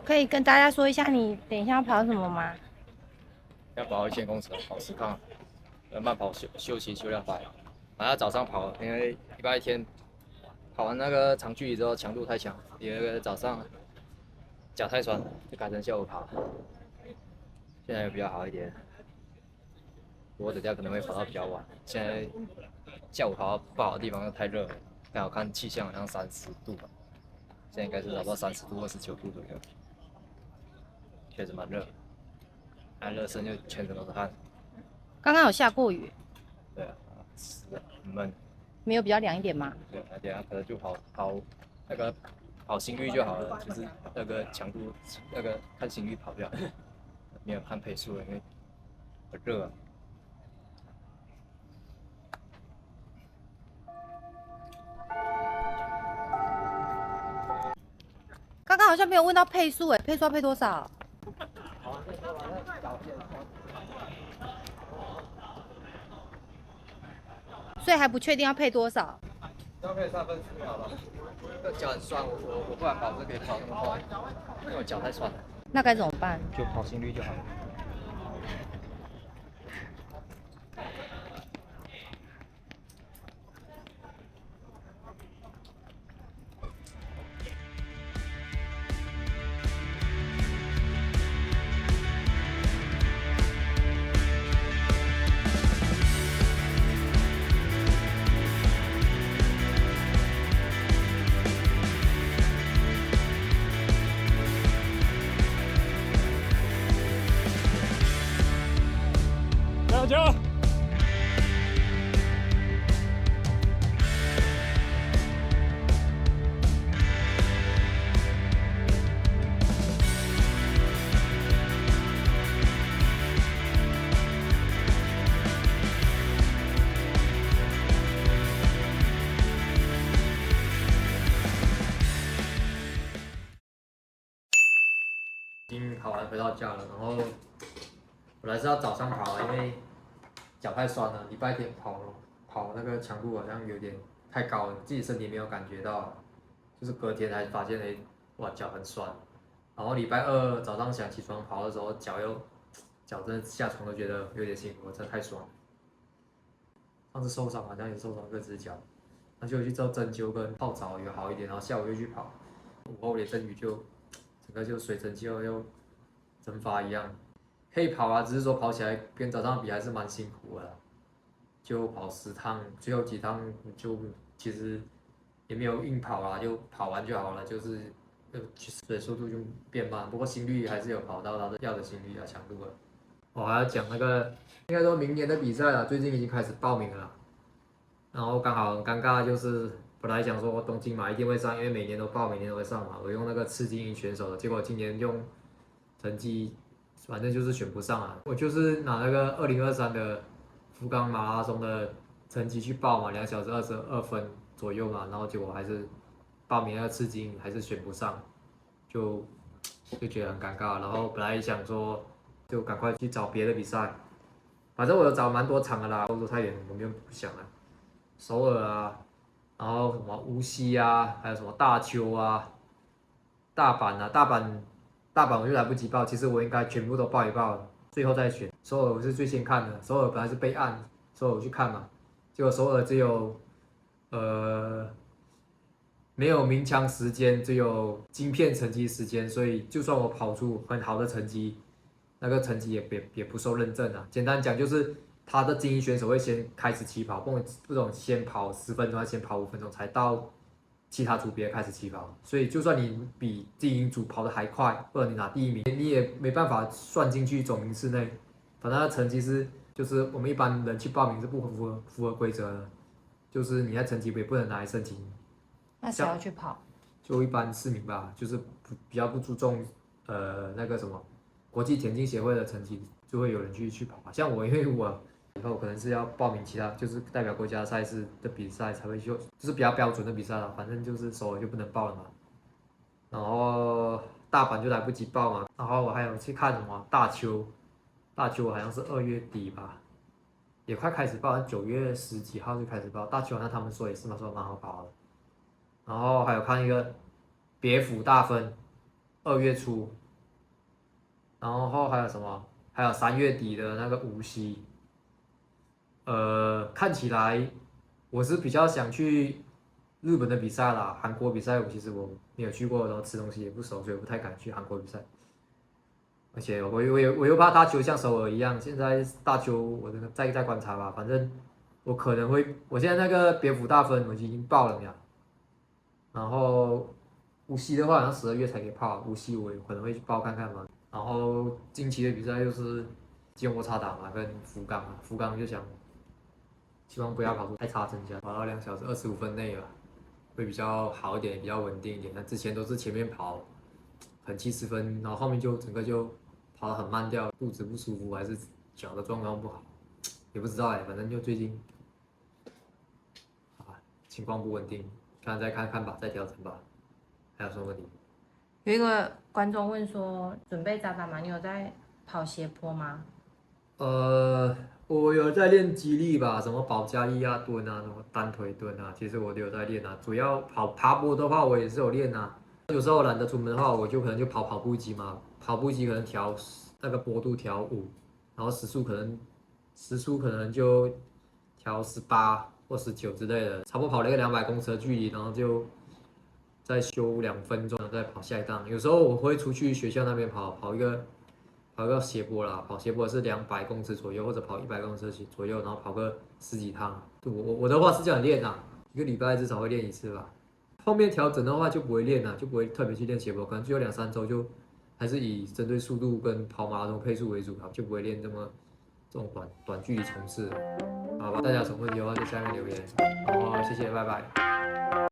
可以跟大家说一下你等一下要跑什么吗？要跑1000公尺，跑10趟，慢跑休息休200。然后早上跑，因为礼拜天跑完那个长距离之后强度太强，第二个早上脚太酸，就改成下午跑。现在又比较好一点，我等下可能会跑到比较晚。现在下午跑到不好的地方又太热了，刚好看气象好像30度吧，现在应该是差不多30度、29度左右，确实蛮热。按热身就全身都是汗。刚刚有下过雨，对啊，很闷。没有比较凉一点吗？对，那等下可能就那个跑心率就好了，就是那个强度看心率跑就好，没有看配速了，因为很热啊。刚刚好像没有问到配速配速要配多少？所以还不确定要配多少。要配3分4秒了。脚很酸，我不然跑是可以跑那么快，因为我脚太酸了。那该怎么办？就跑心率就好了。加油！已经跑完回到家了，然后本来是要早上跑啊，因为脚太酸了，礼拜天跑那个强度好像有点太高了，自己身体没有感觉到，就是隔天才发现哇脚很酸，然后礼拜二早上想起床跑的时候脚真的下床都觉得有点辛苦，真的太酸了。上次受伤好像也受伤这只脚，那就去做针灸跟泡澡有好一点，然后下午又去跑，午后连阵雨就整个就水蒸气又蒸发一样。可以跑啊，只是说跑起来跟早上比还是蛮辛苦的啦，就跑10趟，最后几趟就其实也没有硬跑啊，就跑完就好了，就是水速度就变慢，不过心率还是有跑到他的要的心率啊强度了。我还要讲那个，应该说明年的比赛啊，最近已经开始报名了啦，然后刚好很尴尬就是本来想说东京马一定会上，因为每年都报，每年都会上嘛，我用那个次精英选手的，结果今年用成绩。反正就是选不上啊，我就是拿那个2023的福冈马拉松的成绩去报嘛，2小时22分左右嘛，然后结果还是报名那个次金还是选不上，就觉得很尴尬。然后本来想说就赶快去找别的比赛，反正我有找蛮多场的啦，欧洲太远我们就不想了，首尔啊，然后什么无锡啊，还有什么大邱啊、大阪啊，大阪我就来不及报，其实我应该全部都报一报，最后再选。首尔我是最先看的，首尔本来是备案，首尔我去看嘛，结果首尔只有没有鸣枪时间，只有晶片成绩时间，所以就算我跑出很好的成绩，那个成绩也不受认证啊。简单讲就是他的精英选手会先开始起跑，不种先跑10分钟，先跑5分钟才到其他组别开始起跑，所以就算你比精英组跑得还快，或者你拿第一名，你也没办法算进去总名次内。反正成绩就是我们一般人去报名是不符合规则的，就是你的成绩也不能拿来申请。那谁要去跑？就一般市民吧，就是比较不注重那个什么国际田径协会的成绩，就会有人去跑吧。像我，因为我以后可能是要报名其他就是代表国家赛事的比赛才会就是比较标准的比赛了，反正就是首尔就不能报了嘛。然后大阪就来不及报嘛，然后我还有去看什么大邱，大邱好像是2月底吧，也快开始报，9月10几号就开始报。大邱好像他们说也是嘛，说蛮好跑的。然后还有看一个别府大分2月初，然后还有什么？还有3月底的那个无锡。看起来我是比较想去日本的比赛啦，韩国比赛其实我没有去过，然后吃东西也不熟，所以我不太敢去韩国比赛。而且我又怕打球像首尔一样，现在大球我这个再观察吧，反正我可能会，我现在那个别府大分我已经报了呀，然后无锡的话好像12月才可以报，无锡我可能会去报看看嘛。然后近期的比赛就是吉隆坡插档嘛，跟福冈嘛，福冈就想希望不要跑出太差成绩，跑到2小时25分内了，会比较好一点，比较稳定一点。那之前都是前面跑很70分，然后后面就整个就跑得很慢掉，肚子不舒服还是脚的状况不好，也不知道哎，反正就最近啊情况不稳定，再看看吧，再调整吧。还有什么问题？有一个观众问说，准备渣打吗？你有在跑斜坡吗？我有在练肌力吧，什么保加利亚蹲啊，什么单腿蹲啊，其实我都有在练啊。主要爬坡的话，我也是有练啊。有时候懒得出门的话，我就可能就跑步机嘛，跑步机可能调那个坡度调5，然后时速可能就调18或19之类的，差不多跑了一个200公尺的距离，然后就再休2分钟，再跑下一档。有时候我会出去学校那边跑一个斜坡啦，跑斜坡是200公尺左右，或者跑100公尺左右，然后跑个10几趟。我的话是这样练啊，一个礼拜至少会练1次吧。后面调整的话就不会练了，就不会特别去练斜坡，可能只有2、3周就还是以针对速度跟跑马拉松配速为主啊，就不会练这种短距离冲刺。好吧，大家有什么问题的话就下面留言，然后谢谢，拜拜。